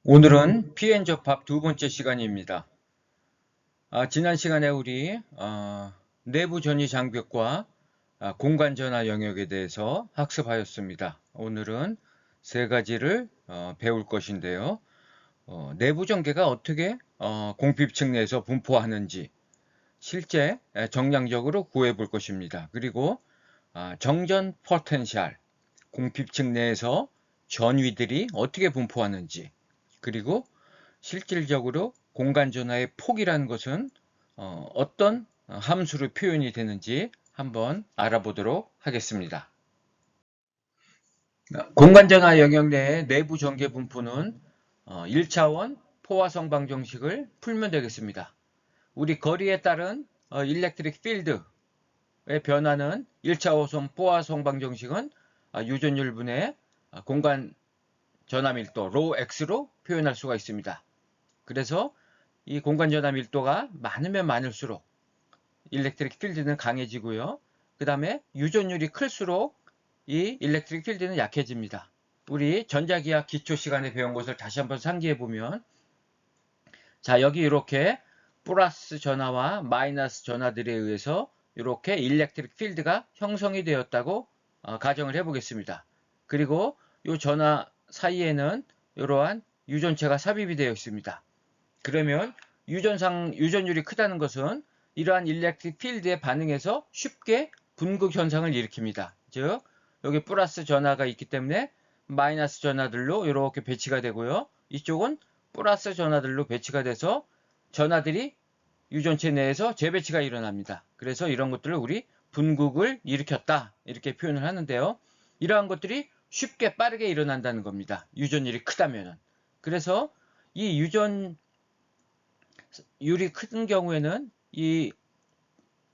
오늘은 p 접합 두 번째 시간입니다. 지난 시간에 우리 내부 전위 장벽과 공간 전화 영역에 대해서 학습하였습니다. 오늘은 세 가지를 배울 것인데요. 내부 전개가 어떻게 공핍층 내에서 분포하는지 실제 정량적으로 구해 볼 것입니다. 그리고 정전 포텐셜, 공핍층 내에서 전위들이 어떻게 분포하는지, 그리고 실질적으로 공간 전화의 폭이라는 것은 어떤 함수로 표현이 되는지 한번 알아보도록 하겠습니다. 공간 전화 영역 내의 내부 전개 분포는 1차원 포화성 방정식을 풀면 되겠습니다. 우리 거리에 따른 일렉트릭 필드의 변화는 1차원 포화성 방정식은 유전율분의 공간 전화 밀도 rho x로 표현할 수가 있습니다. 그래서 이 공간 전화 밀도가 많으면 많을수록 일렉트릭 필드는 강해지고요. 그 다음에 유전율이 클수록 이 일렉트릭 필드는 약해집니다. 우리 전자기학 기초 시간에 배운 것을 다시 한번 상기해 보면, 자, 여기 이렇게 플러스 전하와 마이너스 전하들에 의해서 이렇게 일렉트릭 필드가 형성이 되었다고 가정을 해 보겠습니다. 그리고 이 전하 사이에는 이러한 유전체가 삽입이 되어 있습니다. 그러면 유전율이 크다는 것은 이러한 일렉트릭 필드에 반응해서 쉽게 분극 현상을 일으킵니다. 즉, 여기 플러스 전하가 있기 때문에 마이너스 전하들로 이렇게 배치가 되고요. 이쪽은 플러스 전하들로 배치가 돼서 전하들이 유전체 내에서 재배치가 일어납니다. 그래서 이런 것들을 우리 분극을 일으켰다, 이렇게 표현을 하는데요. 이러한 것들이 쉽게 빠르게 일어난다는 겁니다. 유전율이 크다면은. 그래서 이 유전율이 큰 경우에는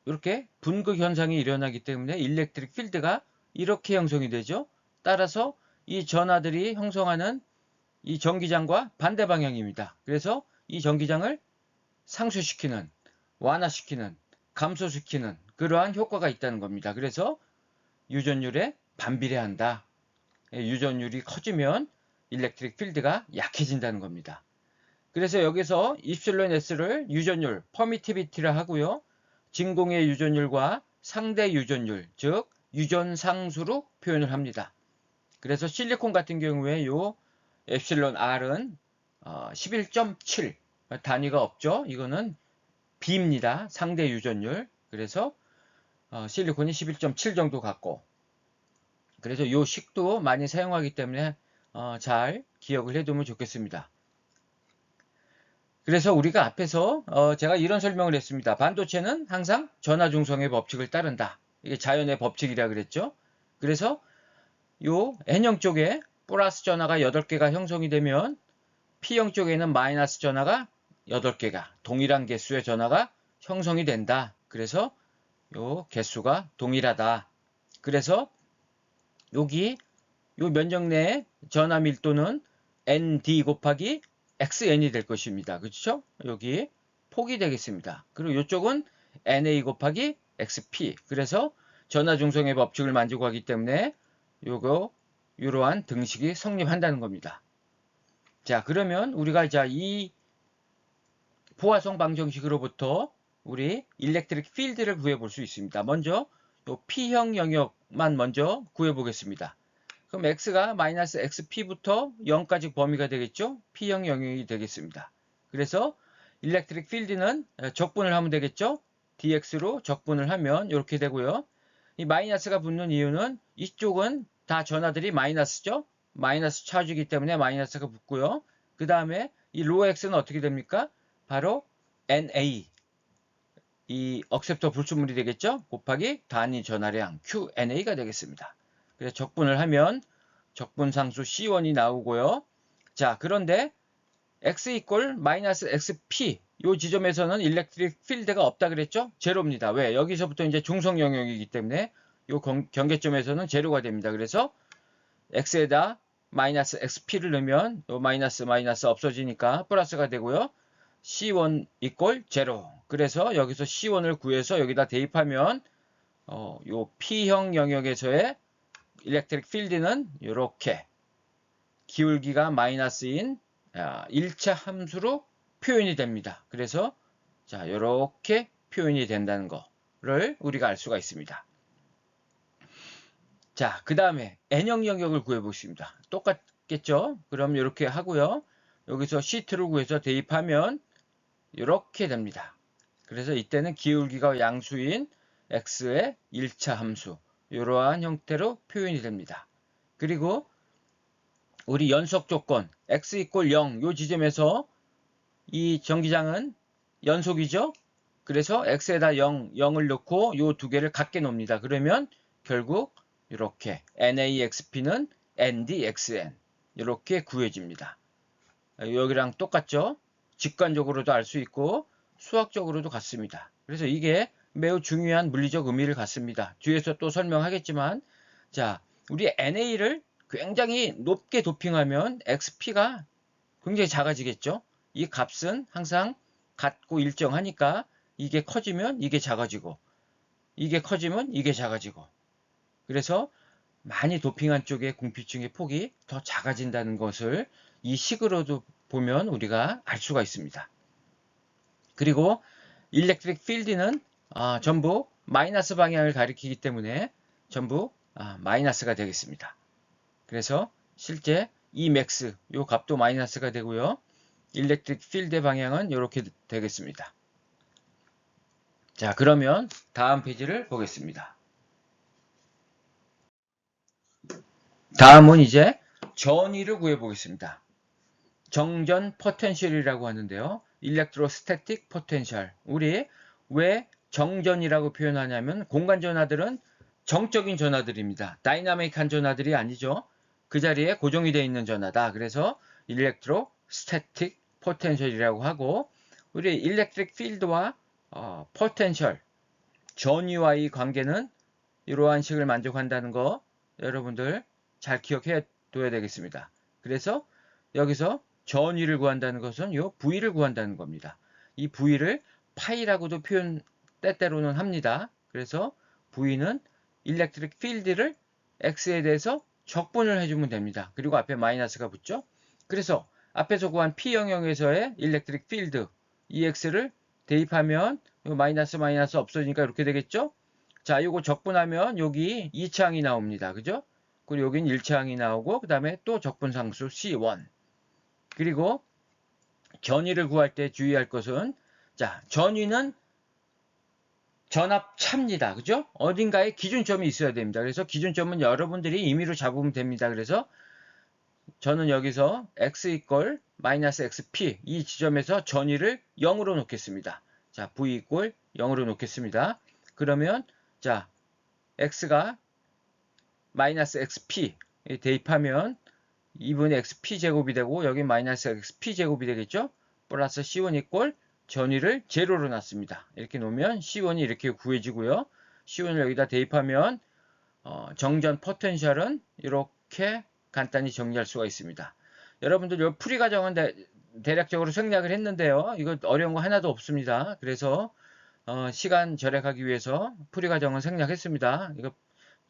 이렇게 분극 현상이 일어나기 때문에 일렉트릭 필드가 이렇게 형성이 되죠. 따라서 이 전하들이 형성하는 이 전기장과 반대 방향입니다. 그래서 이 전기장을 상쇄시키는, 완화시키는, 감소시키는 그러한 효과가 있다는 겁니다. 그래서 유전율에 반비례한다. 유전율이 커지면 일렉트릭 필드가 약해진다는 겁니다. 그래서 여기서 입실론 S를 유전율, 퍼미티비티를 하고요. 진공의 유전율과 상대 유전율, 즉 유전상수로 표현을 합니다. 그래서 실리콘 같은 경우에 요 엡실론 R은 11.7 단위가 없죠. 이거는 B입니다. 상대 유전율. 그래서 실리콘이 11.7 정도 같고, 그래서 이 식도 많이 사용하기 때문에 잘 기억을 해두면 좋겠습니다. 그래서 우리가 앞에서 제가 이런 설명을 했습니다. 반도체는 항상 전하중성의 법칙을 따른다. 이게 자연의 법칙이라 그랬죠. 그래서 요 N형 쪽에 플러스 전하가 8개가 형성이 되면 P형 쪽에는 마이너스 전하가 8개가 동일한 개수의 전하가 형성이 된다. 그래서 요 개수가 동일하다. 그래서 여기 요 면적 내의 전하 밀도는 ND 곱하기 XN이 될 것입니다. 그렇죠? 여기 폭이 되겠습니다. 그리고 이쪽은 NA 곱하기 XP. 그래서 전하 중성의 법칙을 만지고 하기 때문에 이러한 등식이 성립한다는 겁니다. 자, 그러면 우리가 이 포화성 방정식으로부터 우리 일렉트릭 필드를 구해 볼 수 있습니다. 먼저 이 P형 영역만 먼저 구해 보겠습니다. 그럼 x가 마이너스 xp부터 0까지 범위가 되겠죠? P형 영역이 되겠습니다. 그래서 일렉트릭 필드는 적분을 하면 되겠죠? dx로 적분을 하면 이렇게 되고요. 이 마이너스가 붙는 이유는 이쪽은 다 전하들이 마이너스죠? 마이너스 차주이기 때문에 마이너스가 붙고요. 그 다음에 이 로 x는 어떻게 됩니까? 바로 NA, 이 억셉터 불순물이 되겠죠? 곱하기 단위 전하량 QNA가 되겠습니다. 그래서 적분을 하면 적분상수 C1이 나오고요. 자, 그런데 X 이퀄 마이너스 XP 이 지점에서는 일렉트릭 필드가 없다 그랬죠? 제로입니다. 왜? 여기서부터 이제 중성 영역이기 때문에 이 경계점에서는 제로가 됩니다. 그래서 X에다 마이너스 XP를 넣으면 이 마이너스 없어지니까 플러스가 되고요. C1 이퀄 제로. 그래서 여기서 C1을 구해서 여기다 대입하면 요 P형 영역에서의 일렉트릭 필드는 이렇게 기울기가 마이너스인 1차 함수로 표현이 됩니다. 그래서 자, 이렇게 표현이 된다는 거를 우리가 알 수가 있습니다. 자, 그 다음에 n형 영역을 구해보겠습니다. 똑같겠죠? 그럼 이렇게 하고요. 여기서 시트를 구해서 대입하면 이렇게 됩니다. 그래서 이때는 기울기가 양수인 x의 1차 함수 이러한 형태로 표현이 됩니다. 그리고 우리 연속 조건 x = 0 이 지점에서 이 전기장은 연속이죠. 그래서 x에다 0을 넣고 이 두 개를 같게 놓습니다. 그러면 결국 이렇게 naxp는 ndxn 이렇게 구해집니다. 여기랑 똑같죠? 직관적으로도 알 수 있고 수학적으로도 같습니다. 그래서 이게 매우 중요한 물리적 의미를 갖습니다. 뒤에서 또 설명하겠지만 자, 우리 na를 굉장히 높게 도핑하면 xp가 굉장히 작아지겠죠? 이 값은 항상 같고 일정하니까 이게 커지면 이게 작아지고 이게 커지면 이게 작아지고 그래서 많이 도핑한 쪽의 궁핍층의 폭이 더 작아진다는 것을 이 식으로도 보면 우리가 알 수가 있습니다. 그리고 일렉트릭 필드는 전부 마이너스 방향을 가리키기 때문에 전부 마이너스가 되겠습니다. 그래서 실제 이 맥스 요 값도 마이너스가 되고요. 일렉트릭 필드의 방향은 이렇게 되겠습니다. 자, 그러면 다음 페이지를 보겠습니다. 다음은 이제 전위를 구해보겠습니다. 정전 포텐셜이라고 하는데요. 일렉트로스태틱 포텐셜. 우리 왜 정전이라고 표현하냐면 공간 전하들은 정적인 전하들입니다. 다이나믹한 전하들이 아니죠. 그 자리에 고정이 되어 있는 전하다. 그래서 일렉트로스태틱 포텐셜이라고 하고 우리 일렉트릭 필드와 포텐셜 전위와의 관계는 이러한 식을 만족한다는 거 여러분들 잘 기억해 둬야 되겠습니다. 그래서 여기서 전위를 구한다는 것은 이 V를 구한다는 겁니다. 이 V를 파이라고도 표현 때때로는 합니다. 그래서 V는 일렉트릭 필드를 X에 대해서 적분을 해주면 됩니다. 그리고 앞에 마이너스가 붙죠. 그래서 앞에서 구한 P 영역에서의 일렉트릭 필드 EX를 대입하면 마이너스 없어지니까 이렇게 되겠죠. 자, 이거 적분하면 여기 2차항이 나옵니다. 그죠? 그리고 여긴 1차항이 나오고 그 다음에 또 적분상수 C1 그리고 전위를 구할 때 주의할 것은 자, 전위는 전압차입니다. 그죠? 어딘가에 기준점이 있어야 됩니다. 그래서 기준점은 여러분들이 임의로 잡으면 됩니다. 그래서 저는 여기서 x = -xp 이 지점에서 전위를 0으로 놓겠습니다. 자, v = 0으로 놓겠습니다. 그러면 자, x가 -xp 대입하면 2분의 xp 제곱이 되고 여기 -xp 제곱이 되겠죠? 플러스 c1 = 전위를 제로로 놨습니다. 이렇게 놓으면 c1이 이렇게 구해지고요. c1을 여기다 대입하면 정전 포텐셜은 이렇게 간단히 정리할 수가 있습니다. 여러분들 이 풀이 과정은 대략적으로 생략을 했는데요. 이거 어려운 거 하나도 없습니다. 그래서 시간 절약하기 위해서 풀이 과정은 생략했습니다. 이거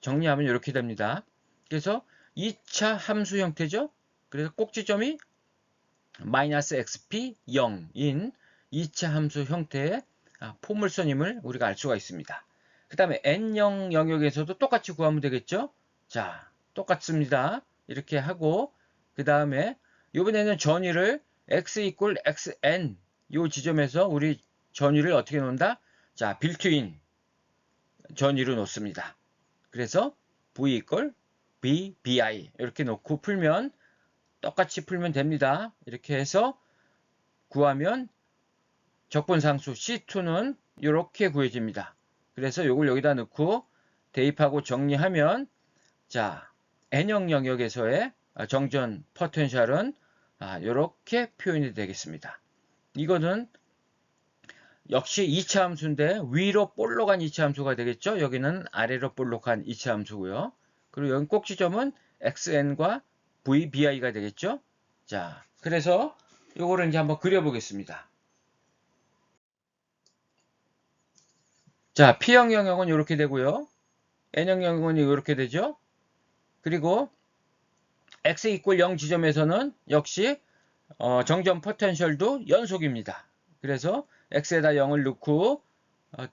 정리하면 이렇게 됩니다. 그래서 2차 함수 형태죠. 그래서 꼭지점이 -xp 0인 2차 함수 형태의 포물선임을 우리가 알 수가 있습니다. 그 다음에 n형 영역에서도 똑같이 구하면 되겠죠. 자, 똑같습니다. 이렇게 하고 그 다음에 이번에는 전위를 x = xn 이 지점에서 우리 전위를 어떻게 놓는다? 자, 빌트인 전위로 놓습니다. 그래서 v = bbi 이렇게 놓고 풀면 똑같이 풀면 됩니다. 이렇게 해서 구하면 적분상수 C2는 이렇게 구해집니다. 그래서 이걸 여기다 넣고 대입하고 정리하면 자, n형 영역에서의 정전 포텐셜은 이렇게 표현이 되겠습니다. 이거는 역시 2차 함수인데 위로 볼록한 2차 함수가 되겠죠. 여기는 아래로 볼록한 2차 함수고요. 그리고 여기 꼭지점은 xn과 vbi가 되겠죠. 자, 그래서 이거를 이제 한번 그려보겠습니다. 자, P형 영역은 이렇게 되고요. N형 영역은 이렇게 되죠. 그리고 x = 0 지점에서는 역시 정전 포텐셜도 연속입니다. 그래서 x에다 0을 넣고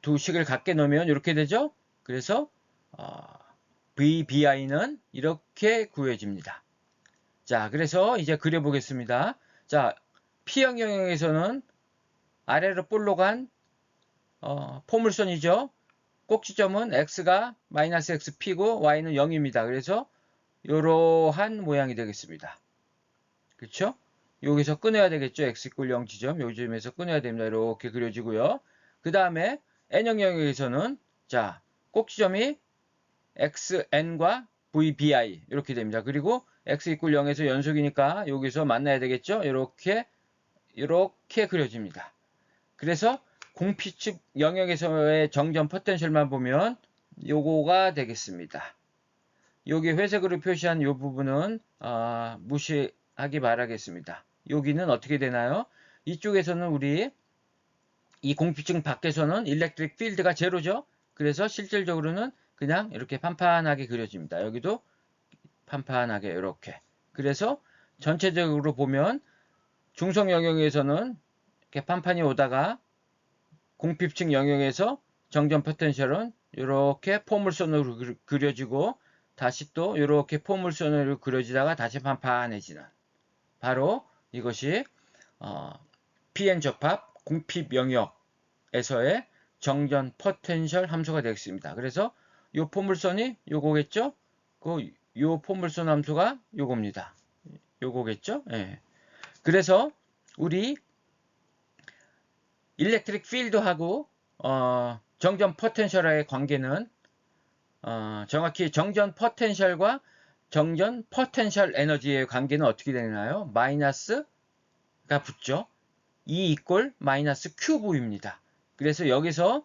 두 식을 같게 놓으면 이렇게 되죠. 그래서 VBI는 이렇게 구해집니다. 자, 그래서 이제 그려보겠습니다. 자, P형 영역에서는 아래로 볼로 간 포물선이죠. 꼭지점은 x가 마이너스 xp고 y는 0입니다. 그래서 이러한 모양이 되겠습니다. 그렇죠? 여기서 끊어야 되겠죠. x = 0 지점. 요 지점에서 끊어야 됩니다. 이렇게 그려지고요. 그 다음에 n형 영역에서는 자, 꼭지점이 xn과 vbi 이렇게 됩니다. 그리고 x = 0에서 연속이니까 여기서 만나야 되겠죠. 이렇게 그려집니다. 그래서 공피축 영역에서의 정전 포텐셜만 보면 요거가 되겠습니다. 여기 회색으로 표시한 이 부분은 무시하기 바라겠습니다. 여기는 어떻게 되나요? 이쪽에서는 우리 이 공피층 밖에서는 일렉트릭 필드가 제로죠. 그래서 실질적으로는 그냥 이렇게 판판하게 그려집니다. 여기도 판판하게 이렇게. 그래서 전체적으로 보면 중성 영역에서는 이렇게 판판이 오다가 공핍층 영역에서 정전 포텐셜은 이렇게 포물선으로 그려지고 다시 또 이렇게 포물선으로 그려지다가 다시 판판해지는 바로 이것이 PN 접합 공핍 영역에서의 정전 포텐셜 함수가 되겠습니다. 그래서 이 포물선이 요거겠죠? 요 포물선 함수가 요겁니다. 요거겠죠? 예. 그래서 우리 일렉트릭 필드하고 정전 포텐셜의 관계는 정확히 정전 포텐셜과 정전 포텐셜 에너지의 관계는 어떻게 되나요? 마이너스가 붙죠. E = 마이너스 Q부입니다. 그래서 여기서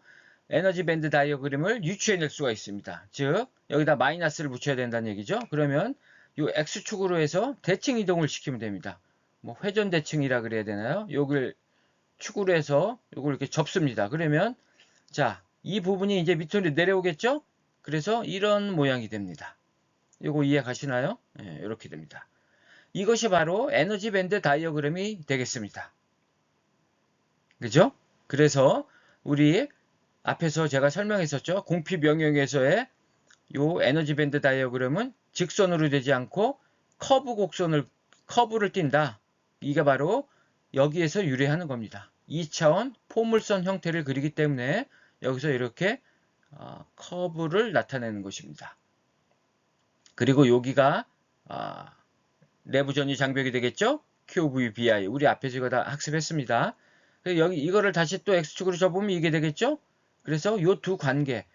에너지 밴드 다이어그램을 유추해낼 수가 있습니다. 즉 여기다 마이너스를 붙여야 된다는 얘기죠. 그러면 이 X축으로 해서 대칭 이동을 시키면 됩니다. 뭐 회전 대칭이라 그래야 되나요? 여기를 축으로 해서 이걸 이렇게 접습니다. 그러면 자, 이 부분이 이제 밑으로 내려오겠죠? 그래서 이런 모양이 됩니다. 이거 이해 가시나요? 네, 이렇게 됩니다. 이것이 바로 에너지 밴드 다이어그램이 되겠습니다. 그죠? 그래서 우리 앞에서 제가 설명했었죠. 공핍 영역에서의 요 에너지 밴드 다이어그램은 직선으로 되지 않고 커브를 띈다. 이게 바로 여기에서 유래하는 겁니다. 2차원 포물선 형태를 그리기 때문에 여기서 이렇게 커브를 나타내는 것입니다. 그리고 여기가 내부 전위 장벽이 되겠죠? QVBI. 우리 앞에서 이거 다 학습했습니다. 여기 이거를 다시 또 X축으로 접으면 이게 되겠죠? 그래서 이 두 관계,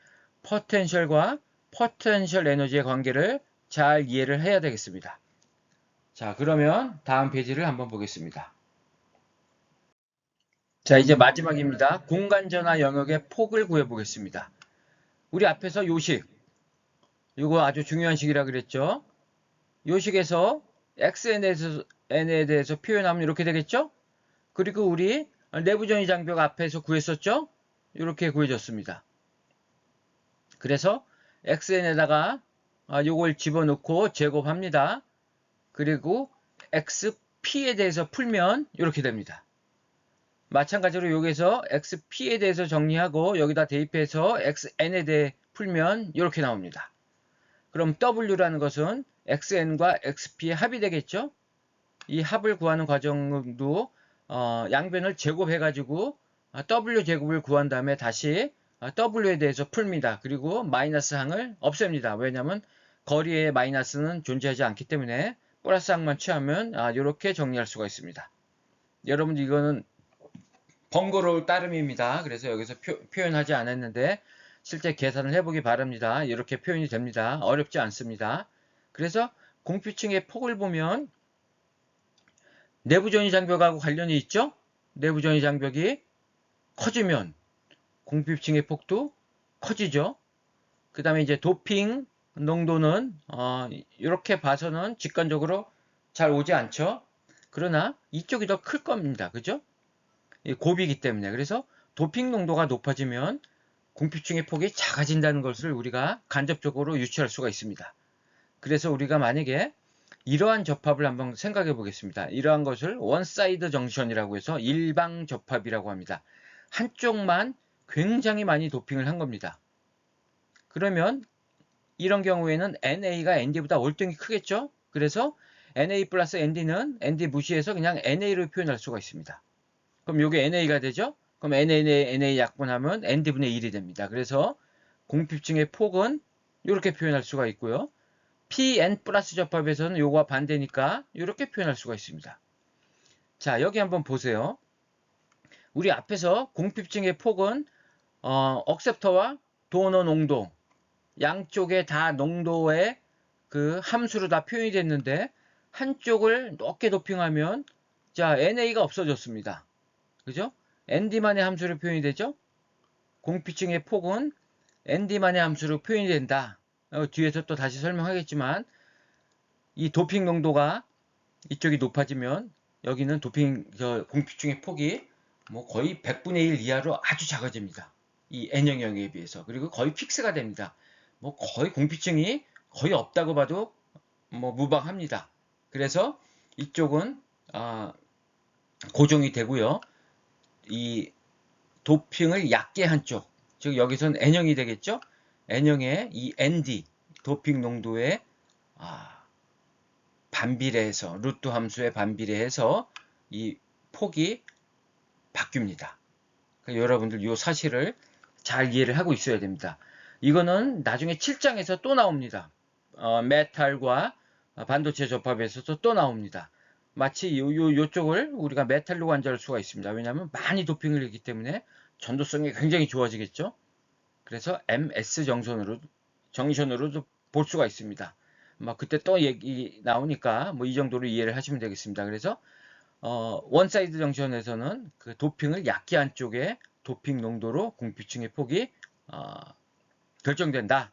포텐셜과 포텐셜 에너지의 관계를 잘 이해를 해야 되겠습니다. 자, 그러면 다음 페이지를 한번 보겠습니다. 자, 이제 마지막입니다. 공간 전화 영역의 폭을 구해 보겠습니다. 우리 앞에서 요식, 이거 아주 중요한 식이라 그랬죠? 요식에서 xn에 대해서 표현하면 이렇게 되겠죠? 그리고 우리 내부 전위 장벽 앞에서 구했었죠? 이렇게 구해졌습니다. 그래서 xn에다가 요걸 집어넣고 제곱합니다. 그리고 xp에 대해서 풀면 이렇게 됩니다. 마찬가지로 여기서 xp에 대해서 정리하고 여기다 대입해서 xn에 대해 풀면 이렇게 나옵니다. 그럼 w라는 것은 xn과 xp의 합이 되겠죠? 이 합을 구하는 과정도 양변을 제곱해가지고 w 제곱을 구한 다음에 다시 w에 대해서 풀니다. 그리고 마이너스 항을 없앱니다. 왜냐하면 거리에 마이너스는 존재하지 않기 때문에 플러스 항만 취하면 이렇게 정리할 수가 있습니다. 여러분 이거는 번거로울 따름입니다. 그래서 여기서 표현하지 않았는데 실제 계산을 해보기 바랍니다. 이렇게 표현이 됩니다. 어렵지 않습니다. 그래서 공피층의 폭을 보면 내부 전위 장벽하고 관련이 있죠? 내부 전위 장벽이 커지면 공피층의 폭도 커지죠. 그 다음에 이제 도핑 농도는 이렇게 봐서는 직관적으로 잘 오지 않죠. 그러나 이쪽이 더 클 겁니다. 그죠? 곱이기 때문에. 그래서 도핑 농도가 높아지면 공피층의 폭이 작아진다는 것을 우리가 간접적으로 유추할 수가 있습니다. 그래서 우리가 만약에 이러한 접합을 한번 생각해 보겠습니다. 이러한 것을 원사이드 정션이라고 해서 일방 접합이라고 합니다. 한쪽만 굉장히 많이 도핑을 한 겁니다. 그러면 이런 경우에는 NA가 ND보다 월등히 크겠죠? 그래서 NA 플러스 ND는 ND 무시해서 그냥 NA로 표현할 수가 있습니다. 그럼 이게 NA가 되죠? 그럼 NA 약분하면 ND분의 1이 됩니다. 그래서 공핍층의 폭은 이렇게 표현할 수가 있고요. PN 플러스 접합에서는 요거와 반대니까 이렇게 표현할 수가 있습니다. 자, 여기 한번 보세요. 우리 앞에서 공핍층의 폭은 억셉터와 도너 농도 양쪽에 다 농도의 그 함수로 다 표현이 됐는데 한쪽을 높게 도핑하면 자 NA가 없어졌습니다. 그죠? ND만의 함수로 표현이 되죠? 공피층의 폭은 ND만의 함수로 표현이 된다. 뒤에서 또 다시 설명하겠지만 이 도핑 농도가 이쪽이 높아지면 여기는 공피층의 폭이 뭐 거의 100분의 1 이하로 아주 작아집니다. 이 N형 영역에 비해서. 그리고 거의 픽스가 됩니다. 뭐 거의 공피층이 거의 없다고 봐도 뭐 무방합니다. 그래서 이쪽은 고정이 되고요. 이 도핑을 얕게 한 쪽, 즉 여기선 N형이 되겠죠? N형의 이 ND 도핑 농도에 반비례해서 루트 함수에 반비례해서 이 폭이 바뀝니다. 그러니까 여러분들 이 사실을 잘 이해를 하고 있어야 됩니다. 이거는 나중에 7장에서 또 나옵니다. 메탈과 반도체 접합에서도 또 나옵니다. 마치 요쪽을 우리가 메탈로 간주할 수가 있습니다. 왜냐하면 많이 도핑을 했기 때문에 전도성이 굉장히 좋아지겠죠. 그래서 MS 정션으로도 볼 수가 있습니다. 그때 또 얘기 나오니까 뭐 이 정도로 이해를 하시면 되겠습니다. 그래서 원사이드 정션에서는 그 도핑을 얕게 한 쪽에 도핑 농도로 공피층의 폭이 결정된다.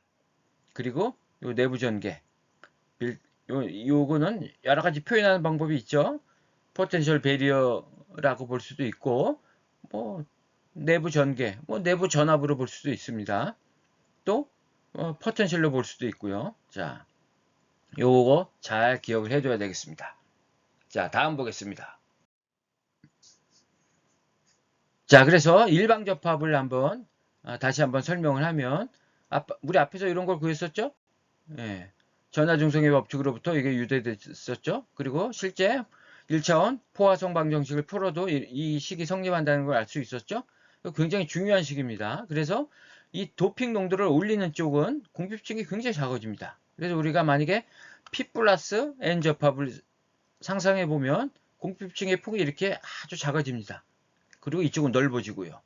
그리고 요 내부 전개, 요거는 여러 가지 표현하는 방법이 있죠. 포텐셜 베리어라고 볼 수도 있고, 뭐 내부 전개, 뭐 내부 전압으로 볼 수도 있습니다. 또 포텐셜로 볼 수도 있고요. 자, 요거 잘 기억을 해줘야 되겠습니다. 자, 다음 보겠습니다. 자, 그래서 일방 접합을 한번 다시 한번 설명을 하면 우리 앞에서 이런 걸 구했었죠? 예. 전하중성의 법칙으로부터 이게 유래됐었죠. 그리고 실제 1차원 포화성 방정식을 풀어도 이 식이 성립한다는 걸 알 수 있었죠. 굉장히 중요한 식입니다. 그래서 이 도핑 농도를 올리는 쪽은 공핍층이 굉장히 작아집니다. 그래서 우리가 만약에 P 플러스 N 접합을 상상해 보면 공핍층의 폭이 이렇게 아주 작아집니다. 그리고 이쪽은 넓어지고요.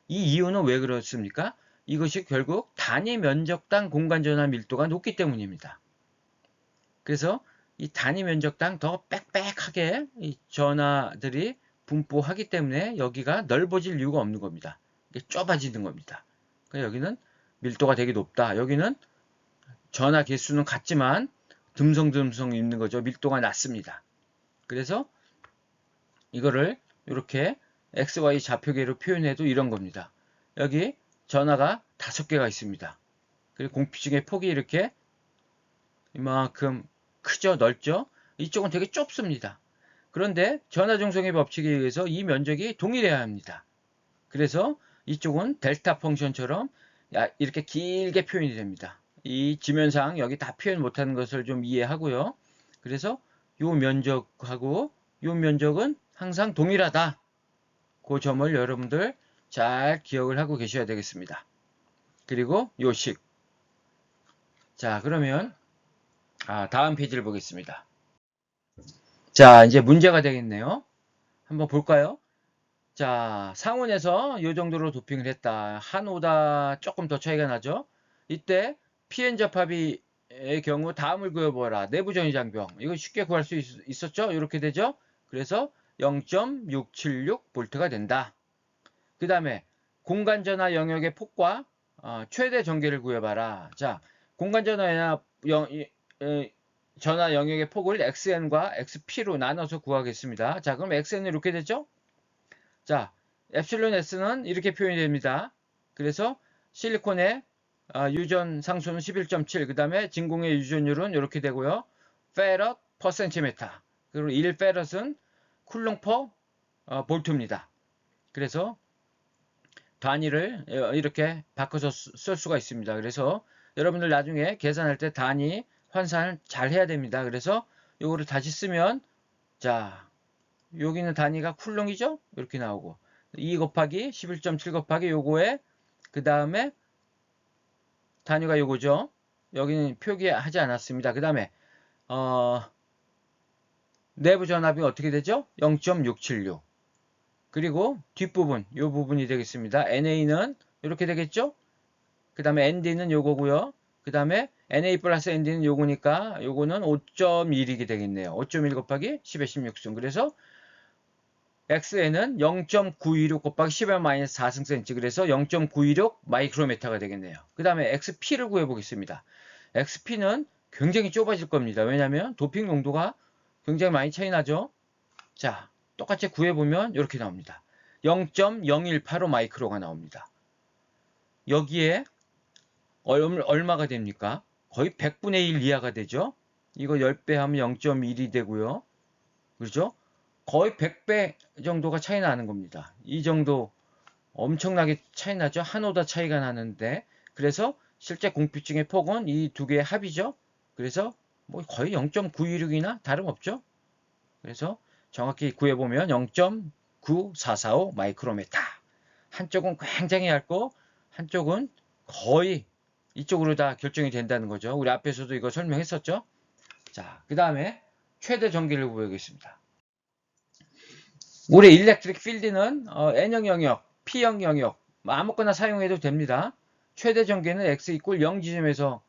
이 이유는 왜 그렇습니까? 이것이 결국 단위 면적당 공간 전환 밀도가 높기 때문입니다. 그래서 이 단위 면적당 더 빽빽하게 이 전하들이 분포하기 때문에 여기가 넓어질 이유가 없는 겁니다. 이게 좁아지는 겁니다. 그러니까 여기는 밀도가 되게 높다. 여기는 전하 개수는 같지만 듬성듬성 있는 거죠. 밀도가 낮습니다. 그래서 이거를 이렇게 XY 좌표계로 표현해도 이런 겁니다. 여기 전하가 5개가 있습니다. 그리고 공피층의 폭이 이렇게 이만큼 크죠, 넓죠? 이쪽은 되게 좁습니다. 그런데 전하중성의 법칙에 의해서 이 면적이 동일해야 합니다. 그래서 이쪽은 델타 펑션처럼 이렇게 길게 표현이 됩니다. 이 지면상 여기 다 표현 못하는 것을 좀 이해하고요. 그래서 이 면적하고 이 면적은 항상 동일하다. 그 점을 여러분들 잘 기억을 하고 계셔야 되겠습니다. 그리고 요식. 자, 그러면 다음 페이지를 보겠습니다. 자, 이제 문제가 되겠네요. 한번 볼까요? 자, 상온에서 이 정도로 도핑을 했다. 한오다 조금 더 차이가 나죠? 이때 PN 접합의 경우 다음을 구해보라. 내부 전위장병. 이거 쉽게 구할 수 있었죠? 이렇게 되죠? 그래서 0.676V가 된다. 그 다음에 공간전화 영역의 폭과 최대 전개를 구해봐라. 자, 공간전화 전화 영역의 폭을 xn과 xp로 나눠서 구하겠습니다. 자, 그럼 xn은 이렇게 되죠? 자, 엡실론 s는 이렇게 표현이 됩니다. 그래서 실리콘의 유전 상수는 11.7, 그 다음에 진공의 유전율은 이렇게 되고요. 페럿 퍼 센티메타. 그리고 1페럿은 쿨롱 퍼 볼트입니다. 그래서 단위를 이렇게 바꿔서 쓸 수가 있습니다. 그래서 여러분들 나중에 계산할 때 단위 환산을 잘 해야 됩니다. 그래서 요거를 다시 쓰면 자, 여기는 단위가 쿨롱이죠? 이렇게 나오고 2 곱하기 11.7 곱하기 요거에 그 다음에 단위가 요거죠. 여기는 표기하지 않았습니다. 그 다음에 내부 전압이 어떻게 되죠? 0.676. 그리고 뒷부분, 요 부분이 되겠습니다. NA는 이렇게 되겠죠? 그 다음에 ND는 요거고요. 그 다음에 NA 플러스 ND는 요거니까 요거는 5.1이 되겠네요. 5.1 곱하기 10의 16승. 그래서 XN은 0.926 곱하기 10의 마이너스 4승 그래서 0.926 마이크로메타가 되겠네요. 그 다음에 XP를 구해보겠습니다. XP는 굉장히 좁아질 겁니다. 왜냐하면 도핑 농도가 굉장히 많이 차이 나죠. 자, 똑같이 구해보면 이렇게 나옵니다. 0.0185 마이크로가 나옵니다. 여기에 얼마가 됩니까? 거의 100분의 1 이하가 되죠. 이거 10배 하면 0.1이 되고요. 그렇죠? 거의 100배 정도가 차이 나는 겁니다. 이 정도 엄청나게 차이 나죠. 한 오다 차이가 나는데 그래서 실제 공피증의 폭은 이 두 개의 합이죠. 그래서 뭐 거의 0.916이나 다름없죠. 그래서 정확히 구해보면 0.9445 마이크로메타. 한쪽은 굉장히 얇고 한쪽은 거의 이쪽으로 다 결정이 된다는 거죠. 우리 앞에서도 이거 설명했었죠. 자, 그 다음에 최대 전기를 구해보겠습니다. 우리 일렉트릭 필드는 N형 영역, P형 영역 아무거나 사용해도 됩니다. 최대 전개는 X 이퀄 0 지점에서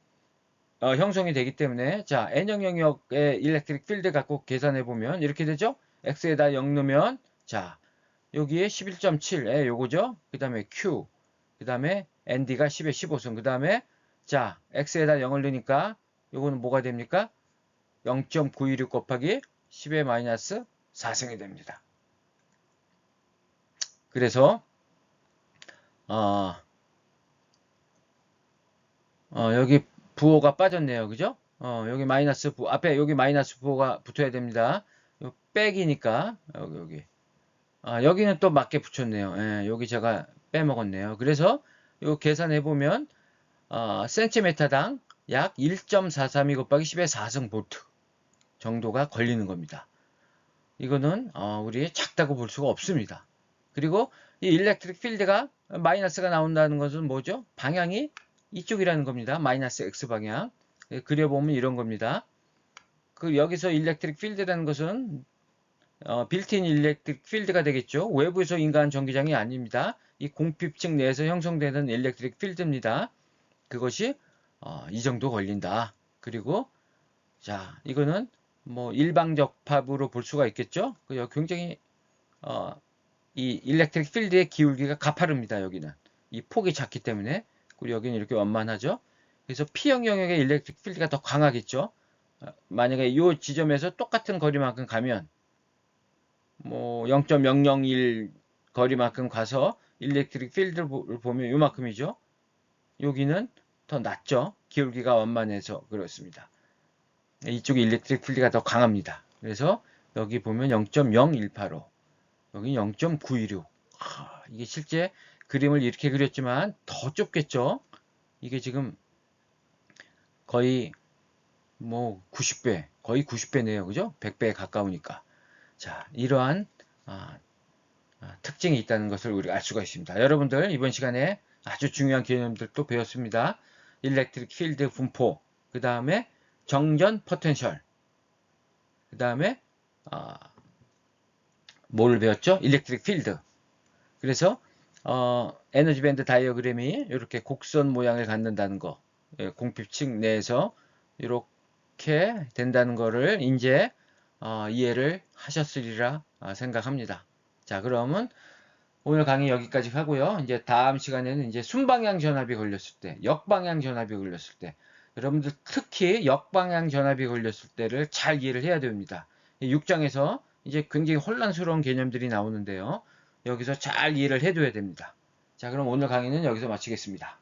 형성이 되기 때문에 자 N형 영역의 일렉트릭 필드 갖고 계산해 보면 이렇게 되죠. X에다 0 넣으면 자 여기에 11.7에 요거죠. 그 다음에 Q 그 다음에 ND가 10의 15승 그 다음에 자 X에다 0을 넣으니까 요거는 뭐가 됩니까? 0.926 곱하기 10의 마이너스 4승이 됩니다. 그래서 여기 부호가 빠졌네요. 그죠? 여기 마이너스 부 앞에 여기 마이너스 부호가 붙어야 됩니다. 백이니까 여기 여기는 또 맞게 붙였네요. 예, 여기 제가 빼먹었네요. 그래서 요 계산해 보면 센티미터당 약 1.432 곱하기 10의 4승 볼트 정도가 걸리는 겁니다. 이거는 우리 작다고 볼 수가 없습니다. 그리고 이 일렉트릭 필드가 마이너스가 나온다는 것은 뭐죠? 방향이 이쪽이라는 겁니다. 마이너스 X 방향. 그려보면 이런 겁니다. 그 여기서 일렉트릭 필드라는 것은 빌트인 일렉트릭 필드가 되겠죠. 외부에서 인가한 전기장이 아닙니다. 이 공핍층 내에서 형성되는 일렉트릭 필드입니다. 그것이 이 정도 걸린다. 그리고 자 이거는 뭐 일방적합으로 볼 수가 있겠죠. 굉장히 이 일렉트릭 필드의 기울기가 가파릅니다. 여기는 이 폭이 작기 때문에 그리고 여기는 이렇게 완만하죠. 그래서 P형 영역의 일렉트릭 필드가 더 강하겠죠. 만약에 이 지점에서 똑같은 거리만큼 가면 뭐 0.001 거리만큼 가서 일렉트릭 필드를 보면 이만큼이죠. 여기는 더 낮죠. 기울기가 완만해서 그렇습니다. 이쪽에 일렉트릭 필드가 더 강합니다. 그래서 여기 보면 0.0185 여기 0.926 이게 실제 그림을 이렇게 그렸지만 더 좁겠죠. 이게 지금 거의 뭐 90배 거의 90배네요. 그죠? 100배에 가까우니까. 자, 이러한 특징이 있다는 것을 우리가 알 수가 있습니다. 여러분들 이번 시간에 아주 중요한 개념들도 배웠습니다. 일렉트릭 필드 분포, 그 다음에 정전 포텐셜, 그 다음에 뭘 배웠죠? 일렉트릭 필드. 그래서 에너지 밴드 다이어그램이 이렇게 곡선 모양을 갖는다는 거, 공핍층 내에서 이렇게 된다는 거를 이제 이해를 하셨으리라 생각합니다. 자, 그러면 오늘 강의 여기까지 하고요. 이제 다음 시간에는 이제 순방향 전압이 걸렸을 때, 역방향 전압이 걸렸을 때, 여러분들 특히 역방향 전압이 걸렸을 때를 잘 이해를 해야 됩니다. 6장에서 이제 굉장히 혼란스러운 개념들이 나오는데요. 여기서 잘 이해를 해둬야 됩니다. 자, 그럼 오늘 강의는 여기서 마치겠습니다.